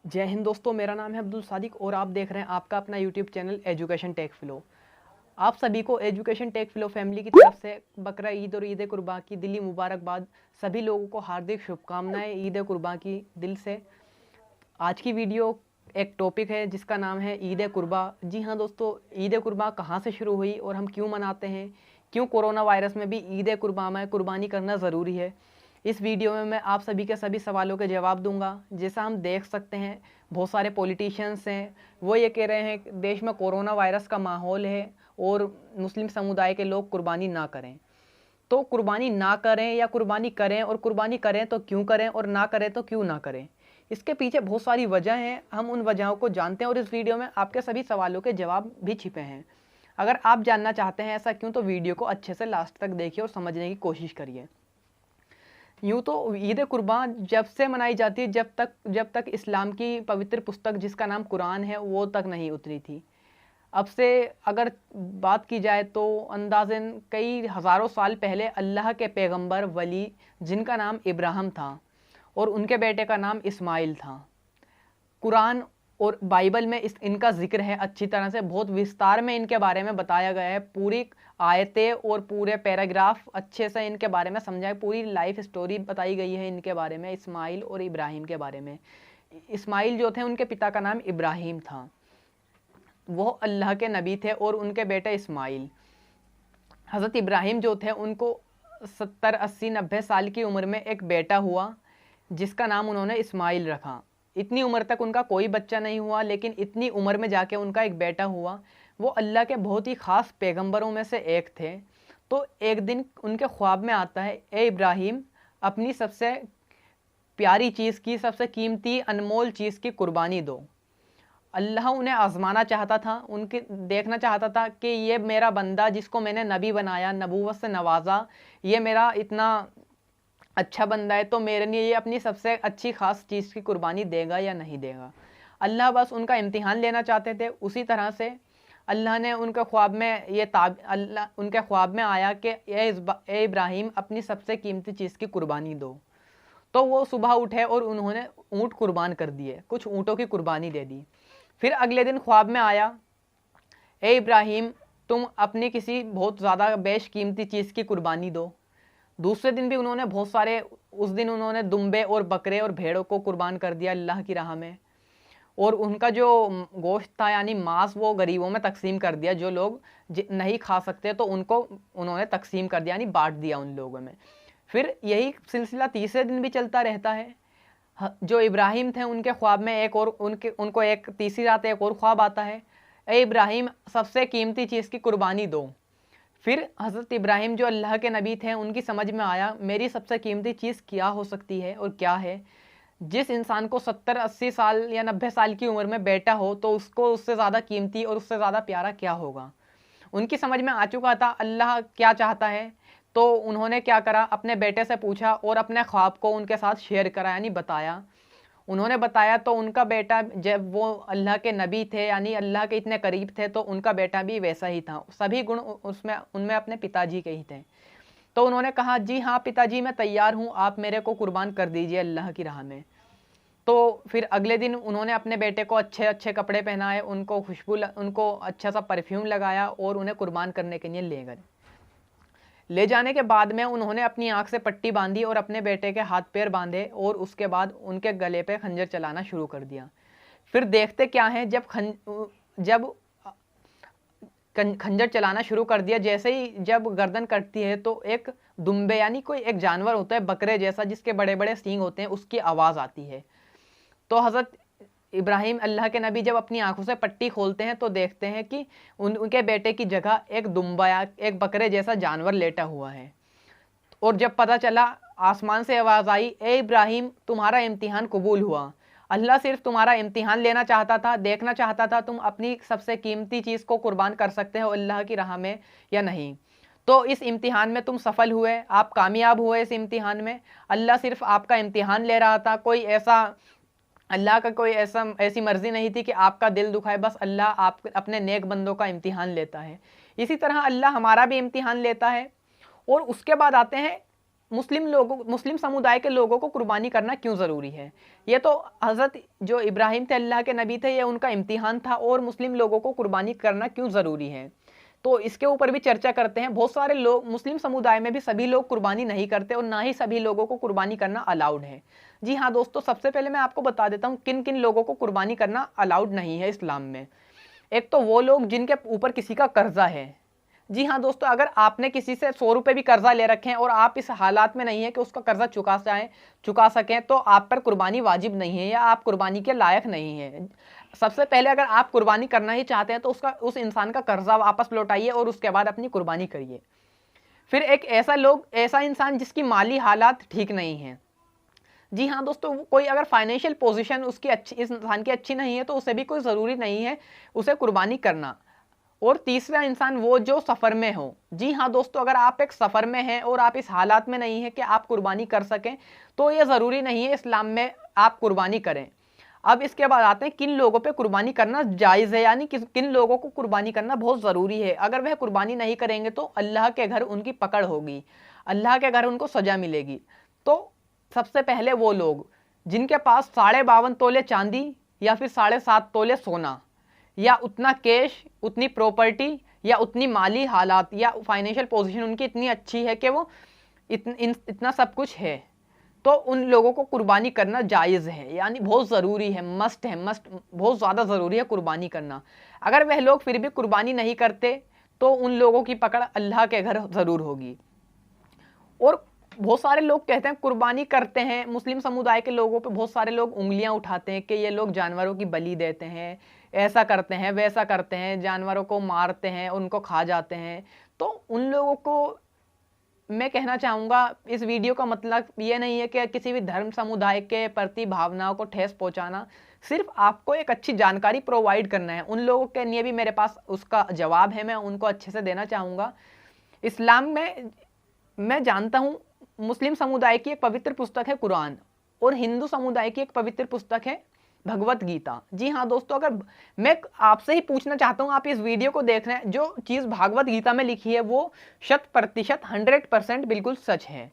जय हिंद दोस्तों, मेरा नाम है अब्दुल सादिक और आप देख रहे हैं आपका अपना YouTube channel education tech flow. आप सभी को एजुकेशन टेक फ्लो फैमिली की तरफ से बकरा ईद और ईद कुर्बान की दिली मुबारकबाद। सभी लोगों को हार्दिक शुभकामनाएं ईद कुर्बान की दिल से। आज की वीडियो एक टॉपिक है जिसका नाम है ईद कुर्बा। जी हाँ दोस्तों, ईद कुर्बा कहाँ से शुरू हुई और हम क्यों मनाते हैं, क्यों कोरोना वायरस में भी ईद कुर्बा में कुर्बानी करना ज़रूरी है। इस वीडियो में मैं आप सभी के सभी सवालों के जवाब दूंगा। जैसा हम देख सकते हैं, बहुत सारे पॉलिटिशियंस हैं, वो ये कह रहे हैं कि देश में कोरोना वायरस का माहौल है और मुस्लिम समुदाय के लोग कुर्बानी ना करें। तो कुर्बानी ना करें या कुर्बानी करें, और कुर्बानी करें तो क्यों करें और ना करें तो क्यों ना करें, इसके पीछे बहुत सारी वजह हैं। हम उन वजहों को जानते हैं और इस वीडियो में आपके सभी सवालों के जवाब भी छिपे हैं। अगर आप जानना चाहते हैं ऐसा क्यों, तो वीडियो को अच्छे से लास्ट तक देखिए और समझने की कोशिश करिए। यूँ तो ईद कुर्बान जब से मनाई जाती है, जब तक इस्लाम की पवित्र पुस्तक जिसका नाम कुरान है वो तक नहीं उतरी थी। अब से अगर बात की जाए तो अंदाज़न कई हज़ारों साल पहले अल्लाह के पैगंबर वली जिनका नाम इब्राहिम था और उनके बेटे का नाम इस्माइल था। कुरान और बाइबल में इनका जिक्र है, अच्छी तरह से बहुत विस्तार में इनके बारे में बताया गया है। पूरी आयतें और पूरे पैराग्राफ अच्छे से इनके बारे में समझाए, पूरी लाइफ स्टोरी बताई गई है इनके बारे में, इस्माइल और इब्राहिम के बारे में। इस्माइल जो थे उनके पिता का नाम इब्राहिम था, वो अल्लाह के नबी थे, और उनके बेटे इस्माइल। हज़रत इब्राहिम जो थे उनको 70, 80, 90 साल की उम्र में एक बेटा हुआ जिसका नाम उन्होंने इस्माइल रखा। इतनी उम्र तक उनका कोई बच्चा नहीं हुआ, लेकिन इतनी उम्र में जाके उनका एक बेटा हुआ। वो अल्लाह के बहुत ही ख़ास पैगंबरों में से एक थे। तो एक दिन उनके ख्वाब में आता है, ए इब्राहिम, अपनी सबसे प्यारी चीज़ की, सबसे कीमती अनमोल चीज़ की कुर्बानी दो। अल्लाह उन्हें आजमाना चाहता था, उनके देखना चाहता था कि ये मेरा बंदा जिसको मैंने नबी बनाया, नबूवत से नवाजा, ये मेरा इतना अच्छा बंदा है, तो मेरे लिए ये अपनी सबसे अच्छी ख़ास चीज़ की कुर्बानी देगा या नहीं देगा। अल्लाह बस उनका इम्तिहान लेना चाहते थे। उसी तरह से अल्लाह ने उनके ख्वाब में अल्लाह उनके ख्वाब में आया कि ए इब्राहिम, अपनी सबसे कीमती चीज़ की कुर्बानी दो। तो वो सुबह उठे और उन्होंने ऊँट कुर्बान कर दिए, कुछ ऊँटों की कुर्बानी दे दी। फिर अगले दिन ख्वाब में आया, ए इब्राहिम, तुम अपनी किसी बहुत ज़्यादा बेशकीमती चीज़ की कुर्बानी दो। दूसरे दिन भी उन्होंने बहुत सारे, उस दिन उन्होंने दुम्बे और बकरे और भेड़ों को कुर्बान कर दिया अल्लाह की राह में, और उनका जो गोश्त था यानी मांस वो गरीबों में तकसीम कर दिया। जो लोग नहीं खा सकते तो उनको उन्होंने तकसीम कर दिया, यानी बांट दिया उन लोगों में। फिर यही सिलसिला तीसरे दिन भी चलता रहता है। जो इब्राहिम थे उनके ख्वाब में उनको एक तीसरी रात एक और ख्वाब आता है, ए इब्राहिम, सबसे कीमती चीज़ की कुर्बानी दो। फिर हज़रत इब्राहिम जो अल्लाह के नबी थे उनकी समझ में आया, मेरी सबसे कीमती चीज़ क्या हो सकती है और क्या है। जिस इंसान को 70, 80 साल या 90 साल की उम्र में बेटा हो, तो उसको उससे ज़्यादा कीमती और उससे ज़्यादा प्यारा क्या होगा। उनकी समझ में आ चुका था अल्लाह क्या चाहता है। तो उन्होंने क्या करा, अपने बेटे से पूछा और अपने ख्वाब को उनके साथ शेयर करा, यानी बताया। उन्होंने बताया तो उनका बेटा, जब वो अल्लाह के नबी थे यानी अल्लाह के इतने करीब थे, तो उनका बेटा भी वैसा ही था। सभी गुण उसमें उनमें अपने पिताजी के ही थे। तो उन्होंने कहा, जी हाँ पिताजी, मैं तैयार हूँ, आप मेरे को कुर्बान कर दीजिए अल्लाह की राह में। तो फिर अगले दिन उन्होंने अपने बेटे को अच्छे अच्छे कपड़े पहनाए, उनको अच्छा सा परफ्यूम लगाया और उन्हें कुर्बान करने के लिए ले गए। ले जाने के बाद में उन्होंने अपनी आंख से पट्टी बांधी और अपने बेटे के हाथ पैर बांधे, और उसके बाद उनके गले पे खंजर चलाना शुरू कर दिया। फिर देखते क्या है, जब खंजर चलाना शुरू कर दिया, जैसे ही जब गर्दन कटती है तो एक दुम्बे यानी कोई एक जानवर होता है बकरे जैसा, जिसके बड़े बड़े सींग होते हैं, उसकी आवाज़ आती है। तो हज़रत इब्राहिम अल्लाह के नबी जब अपनी आंखों से पट्टी खोलते हैं तो देखते हैं कि उनके बेटे की जगह एक दुम्बा या एक बकरे जैसा जानवर लेटा हुआ है। और जब पता चला, आसमान से आवाज़ आई, ए इब्राहिम, तुम्हारा इम्तिहान कबूल हुआ। अल्लाह सिर्फ तुम्हारा इम्तिहान लेना चाहता था, देखना चाहता था तुम अपनी सबसे कीमती चीज़ को कुर्बान कर सकते हो अल्लाह की राह में या नहीं। तो इस इम्तिहान में तुम सफल हुए, आप कामयाब हुए इस इम्तिहान में। अल्लाह सिर्फ आपका इम्तिहान ले रहा था, अल्लाह का कोई ऐसी मर्जी नहीं थी कि आपका दिल दुखाए। बस अल्लाह आप अपने नेक बंदों का इम्तिहान लेता है। इसी तरह अल्लाह हमारा भी इम्तिहान लेता है। और उसके बाद आते हैं मुस्लिम समुदाय के लोगों को कुर्बानी करना क्यों ज़रूरी है? ये तो हज़रत जो इब्राहिम थे, अल्लाह के नबी थे, ये उनका इम्तिहान था, और मुस्लिम लोगों को कुर्बानी करना क्यों ज़रूरी है, तो इसके ऊपर भी चर्चा करते हैं। बहुत सारे लोग मुस्लिम समुदाय में भी सभी लोग कुर्बानी नहीं करते, और ना ही सभी लोगों को कुर्बानी करना अलाउड है। जी हाँ दोस्तों, सबसे पहले मैं आपको बता देता हूँ किन किन लोगों को कुर्बानी करना अलाउड नहीं है इस्लाम में। एक तो वो लोग जिनके ऊपर किसी का कर्जा है। जी हाँ दोस्तों, अगर आपने किसी से 100 रुपये भी कर्जा ले रखे हैं और आप इस हालात में नहीं है कि उसका कर्जा चुका सकें, तो आप पर कुर्बानी वाजिब नहीं है, या आप कुर्बानी के लायक नहीं है। सबसे पहले अगर आप कुर्बानी करना ही चाहते हैं तो उस इंसान का कर्जा वापस लौटाइए और उसके बाद अपनी कुर्बानी करिए। फिर एक ऐसा इंसान जिसकी माली हालात ठीक नहीं है। जी हाँ दोस्तों, कोई अगर फाइनेंशियल पोजीशन उसकी अच्छी, इस इंसान की अच्छी नहीं है, तो उसे भी कोई ज़रूरी नहीं है उसे कुर्बानी करना। और तीसरा इंसान वो जो सफ़र में हो। जी हाँ दोस्तों, अगर आप एक सफ़र में हैं और आप इस हालात में नहीं है कि आप कुर्बानी कर सकें, तो ये ज़रूरी नहीं है इस्लाम में आप कुर्बानी करें। अब इसके बाद आते हैं किन लोगों पे कुर्बानी करना जायज़ है, यानी किन लोगों को कुर्बानी करना बहुत ज़रूरी है। अगर वह कुर्बानी नहीं करेंगे तो अल्लाह के घर उनकी पकड़ होगी, अल्लाह के घर उनको सज़ा मिलेगी। तो सबसे पहले वो लोग जिनके पास 52.5 तोले चांदी या फिर 7.5 तोले सोना, या उतना कैश, उतनी प्रॉपर्टी, या उतनी माली हालात या फाइनेंशियल पोजीशन उनकी इतनी अच्छी है कि वो इतना सब कुछ है, तो उन लोगों को कुर्बानी करना जायज़ है, यानी बहुत ज़रूरी है, मस्ट बहुत ज़्यादा ज़रूरी है कुर्बानी करना। अगर वह लोग फिर भी कुर्बानी नहीं करते तो उन लोगों की पकड़ अल्लाह के घर ज़रूर होगी। और बहुत सारे लोग कहते हैं कुर्बानी करते हैं, मुस्लिम समुदाय के लोगों पे बहुत सारे लोग उंगलियां उठाते हैं कि ये लोग जानवरों की बलि देते हैं, ऐसा करते हैं, वैसा करते हैं, जानवरों को मारते हैं, उनको खा जाते हैं। तो उन लोगों को मैं कहना चाहूँगा, इस वीडियो का मतलब ये नहीं है कि किसी भी धर्म समुदाय के प्रति भावनाओं को ठेस पहुँचाना, सिर्फ आपको एक अच्छी जानकारी प्रोवाइड करना है। उन लोगों के लिए भी मेरे पास उसका जवाब है, मैं उनको अच्छे से देना चाहूँगा। इस्लाम में मैं जानता हूँ मुस्लिम समुदाय की एक पवित्र पुस्तक है कुरान, और हिंदू समुदाय की एक पवित्र पुस्तक है भगवत गीता। जी हाँ दोस्तों, अगर मैं आपसे ही पूछना चाहता हूँ, आप इस वीडियो को देख रहे हैं, जो चीज़ भागवत गीता में लिखी है वो 100% 100% बिल्कुल सच है।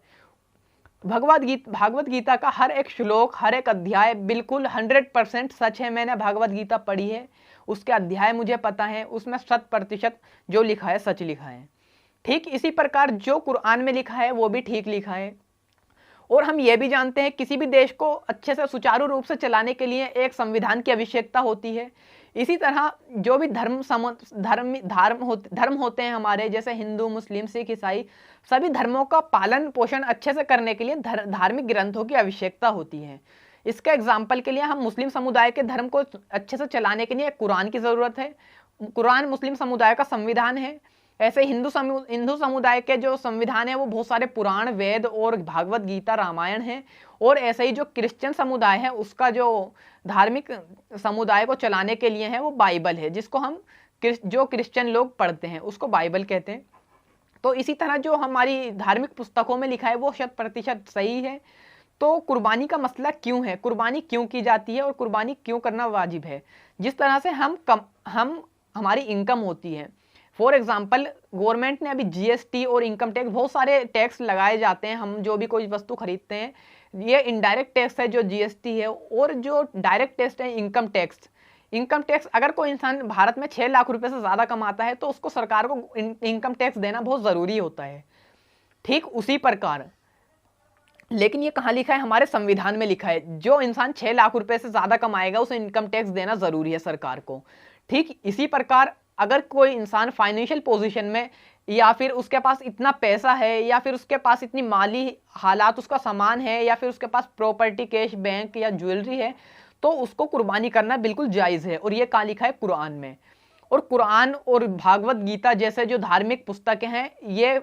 भागवत गीता का हर एक श्लोक, हर एक अध्याय बिल्कुल 100% सच है। मैंने भागवत गीता पढ़ी है, उसके अध्याय मुझे पता है, उसमें 100% जो लिखा है सच लिखा है। ठीक इसी प्रकार जो कुरान में लिखा है वो भी ठीक लिखा है। और हम ये भी जानते हैं किसी भी देश को अच्छे से सुचारू रूप से चलाने के लिए एक संविधान की आवश्यकता होती है। इसी तरह जो भी धर्म होते हैं हमारे, जैसे हिंदू, मुस्लिम, सिख, ईसाई, सभी धर्मों का पालन पोषण अच्छे से करने के लिए धार्मिक ग्रंथों की आवश्यकता होती है। इसके एग्जाम्पल के लिए हम मुस्लिम समुदाय के धर्म को अच्छे से चलाने के लिए कुरान की ज़रूरत है। कुरान मुस्लिम समुदाय का संविधान है। ऐसे हिंदू समुदाय के जो संविधान है वो बहुत सारे पुराण, वेद और भागवत गीता, रामायण है। और ऐसे ही जो क्रिश्चियन समुदाय है उसका जो धार्मिक समुदाय को चलाने के लिए है वो बाइबल है, जिसको हम जो क्रिश्चियन लोग पढ़ते हैं उसको बाइबल कहते हैं। तो इसी तरह जो हमारी धार्मिक पुस्तकों में लिखा है वो 100% सही है। तो कुर्बानी का मसला क्यों है, कुर्बानी क्यों की जाती है और कुर्बानी क्यों करना वाजिब है? जिस तरह से हमारी इनकम होती है, फॉर एग्जाम्पल गवर्नमेंट ने अभी जीएसटी और इनकम टैक्स, बहुत सारे टैक्स लगाए जाते हैं। हम जो भी कोई वस्तु खरीदते हैं, ये इनडायरेक्ट टैक्स है जो जीएसटी है, और जो डायरेक्ट टैक्स है इनकम टैक्स। अगर कोई इंसान भारत में 6 लाख रुपए से ज़्यादा कमाता है तो उसको सरकार को इनकम टैक्स देना बहुत ज़रूरी होता है। ठीक उसी प्रकार, लेकिन ये कहाँ लिखा है? हमारे संविधान में लिखा है जो इंसान 6 लाख रुपए से ज़्यादा कमाएगा उसे इनकम टैक्स देना ज़रूरी है सरकार को। ठीक इसी प्रकार अगर कोई इंसान फाइनेंशियल पोजीशन में, या फिर उसके पास इतना पैसा है, या फिर उसके पास इतनी माली हालात, उसका सामान है, या फिर उसके पास प्रॉपर्टी, कैश, बैंक या ज्वेलरी है, तो उसको कुर्बानी करना बिल्कुल जायज़ है। और ये कहाँ लिखा है? कुरान में। और कुरान और भागवत गीता जैसे जो धार्मिक पुस्तकें हैं, ये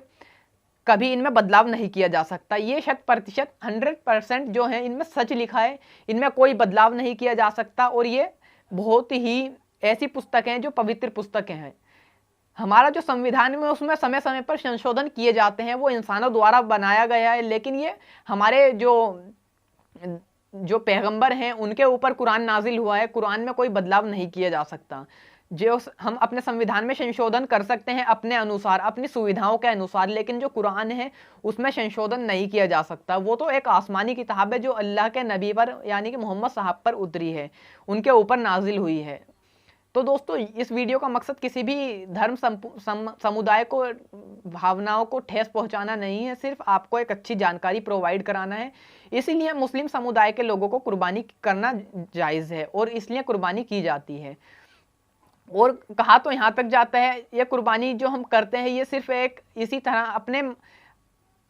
कभी इनमें बदलाव नहीं किया जा सकता। ये 100% जो है इनमें सच लिखा है, इनमें कोई बदलाव नहीं किया जा सकता। और ये बहुत ही ऐसी पुस्तकें हैं जो पवित्र पुस्तकें हैं। हमारा जो संविधान में उसमें समय समय पर संशोधन किए जाते हैं, वो इंसानों द्वारा बनाया गया है, लेकिन ये हमारे जो पैगंबर हैं उनके ऊपर कुरान नाजिल हुआ है, कुरान में कोई बदलाव नहीं किया जा सकता। जो हम अपने संविधान में संशोधन कर सकते हैं अपने अनुसार, अपनी सुविधाओं के अनुसार, लेकिन जो कुरान है उसमें संशोधन नहीं किया जा सकता। वो तो एक आसमानी किताब है जो अल्लाह के नबी पर यानी कि मोहम्मद साहब पर उतरी है, उनके ऊपर नाजिल हुई है। तो दोस्तों इस वीडियो का मकसद किसी भी धर्म समुदाय को भावनाओं को ठेस पहुंचाना नहीं है, सिर्फ आपको एक अच्छी जानकारी प्रोवाइड कराना है। इसीलिए मुस्लिम समुदाय के लोगों को कुर्बानी करना जायज़ है और इसलिए कुर्बानी की जाती है। और कहा तो यहाँ तक जाता है ये कुर्बानी जो हम करते हैं ये सिर्फ एक इसी तरह अपने,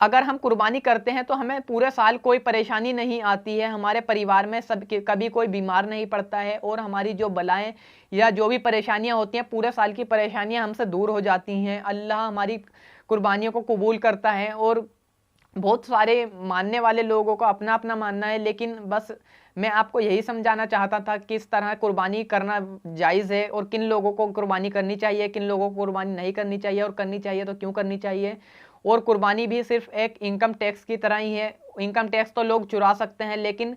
अगर हम कुर्बानी करते हैं तो हमें पूरे साल कोई परेशानी नहीं आती है, हमारे परिवार में सब कभी कोई बीमार नहीं पड़ता है और हमारी जो बलाएं या जो भी परेशानियां होती हैं पूरे साल की परेशानियां हमसे दूर हो जाती हैं। अल्लाह हमारी कुर्बानियों को कबूल करता है। और बहुत सारे मानने वाले लोगों को अपना अपना मानना है, लेकिन बस मैं आपको यही समझाना चाहता था किस तरह कुर्बानी करना जायज़ है और किन लोगों को कुर्बानी करनी चाहिए, किन लोगों को कुर्बानी नहीं करनी चाहिए, और करनी चाहिए तो क्यों करनी चाहिए। और कुर्बानी भी सिर्फ एक इनकम टैक्स की तरह ही है। इनकम टैक्स तो लोग चुरा सकते हैं, लेकिन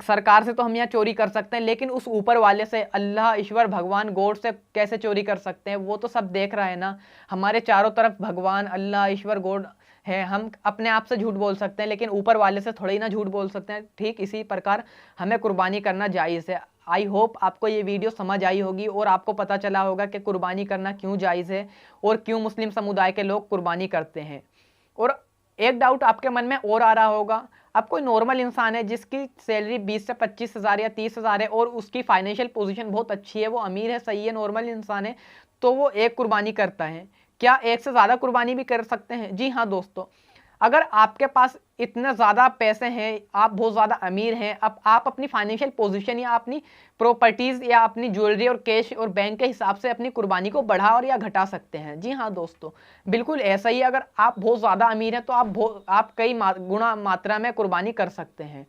सरकार से तो हम यहाँ चोरी कर सकते हैं, लेकिन उस ऊपर वाले से, अल्लाह, ईश्वर, भगवान, गॉड से कैसे चोरी कर सकते हैं? वो तो सब देख रहा है ना। हमारे चारों तरफ भगवान, अल्लाह, ईश्वर, गॉड है। हम अपने आप से झूठ बोल सकते हैं, लेकिन ऊपर वाले से थोड़ी ना झूठ बोल सकते हैं। ठीक इसी प्रकार हमें कुर्बानी करना जायज़ है। आई होप आपको ये वीडियो समझ आई होगी और आपको पता चला होगा कि कुर्बानी करना क्यों जायज़ है और क्यों मुस्लिम समुदाय के लोग कुर्बानी करते हैं। और एक डाउट आपके मन में और आ रहा होगा, अब कोई नॉर्मल इंसान है जिसकी सैलरी 20 से 25 हज़ार या 30 हज़ार है और उसकी फाइनेंशियल पोजीशन बहुत अच्छी है, वो अमीर है, सही है, नॉर्मल इंसान है, तो वो एक कुर्बानी करता है। क्या एक से ज़्यादा कुर्बानी भी कर सकते हैं? जी हाँ दोस्तों, अगर आपके पास इतने ज़्यादा पैसे हैं, आप बहुत ज़्यादा अमीर हैं, अब आप अपनी फाइनेंशियल पोजीशन या अपनी प्रॉपर्टीज़ या अपनी ज्वेलरी और कैश और बैंक के हिसाब से अपनी कुर्बानी को बढ़ा और या घटा सकते हैं। जी हाँ दोस्तों, बिल्कुल ऐसा ही। अगर आप बहुत ज़्यादा अमीर हैं तो आप कई गुना मात्रा में कुर्बानी कर सकते हैं।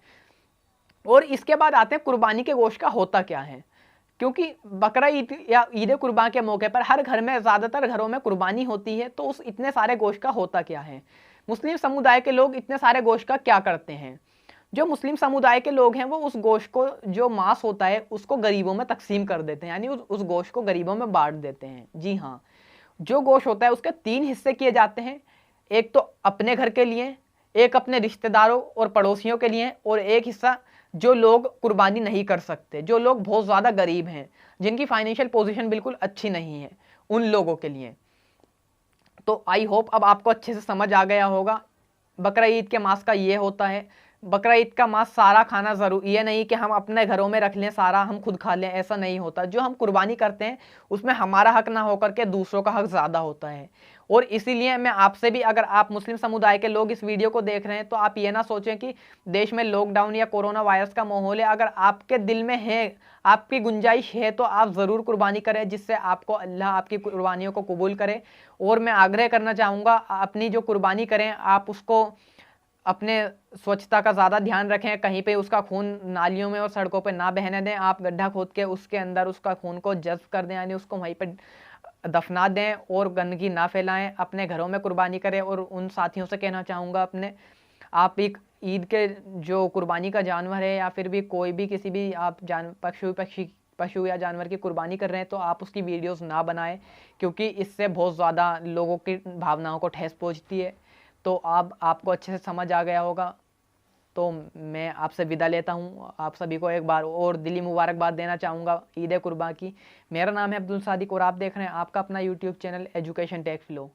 और इसके बाद आते हैं कुर्बानी के गोश्त का होता क्या है। क्योंकि बकरा ईद या ईद कुर्बान के मौके पर हर घर में, ज़्यादातर घरों में कुर्बानी होती है, तो उस इतने सारे गोश्त का होता क्या है? मुस्लिम समुदाय के लोग इतने सारे गोश्त का क्या करते हैं? जो मुस्लिम समुदाय के लोग हैं वो उस गोश्त को, जो मांस होता है, उसको गरीबों में तकसीम कर देते हैं, यानी उस गोश्त को गरीबों में बांट देते हैं। जी हाँ, जो गोश्त होता है उसके 3 हिस्से किए जाते हैं। एक तो अपने घर के लिए, एक अपने रिश्तेदारों और पड़ोसियों के लिए, और एक हिस्सा जो लोग कुर्बानी नहीं कर सकते, जो लोग बहुत ज़्यादा गरीब हैं, जिनकी फाइनेंशियल पोजीशन बिल्कुल अच्छी नहीं है, उन लोगों के लिए। तो आई होप अब आपको अच्छे से समझ आ गया होगा। बकरा ईद के मांस का ये होता है। बकरा ईद का मांस सारा खाना ज़रूर, ये नहीं कि हम अपने घरों में रख लें सारा, हम खुद खा लें, ऐसा नहीं होता। जो हम कुर्बानी करते हैं उसमें हमारा हक ना होकर के दूसरों का हक ज़्यादा होता है। और इसीलिए मैं आपसे भी, अगर आप मुस्लिम समुदाय के लोग इस वीडियो को देख रहे हैं तो आप ये ना सोचें कि देश में लॉकडाउन या कोरोना वायरस का माहौल है। अगर आपके दिल में है, आपकी गुंजाइश है, तो आप ज़रूर कुर्बानी करें, जिससे आपको अल्लाह आपकी कुर्बानियों को कबूल करे। और मैं आग्रह करना चाहूँगा, अपनी जो कुर्बानी करें आप उसको अपने स्वच्छता का ज़्यादा ध्यान रखें, कहीं पे उसका खून नालियों में और सड़कों पे ना बहने दें। आप गड्ढा खोद के उसके अंदर उसका खून को जज़्ब कर दें, यानी उसको वहीं पे दफना दें और गंदगी ना फैलाएं। अपने घरों में कुर्बानी करें। और उन साथियों से कहना चाहूँगा, अपने आप एक ईद के जो कुर्बानी का जानवर है या फिर भी कोई भी किसी भी आप पशु या जानवर की कुर्बानी कर रहे हैं तो आप उसकी वीडियोस ना बनाएं, क्योंकि इससे बहुत ज़्यादा लोगों की भावनाओं को ठेस पहुंचती है। तो आपको अच्छे से समझ आ गया होगा। तो मैं आपसे विदा लेता हूँ। आप सभी को एक बार और दिली मुबारकबाद देना चाहूँगा ईद कुर्बान की। मेरा नाम है अब्दुल सादिक और आप देख रहे हैं आपका अपना YouTube channel education tech flow.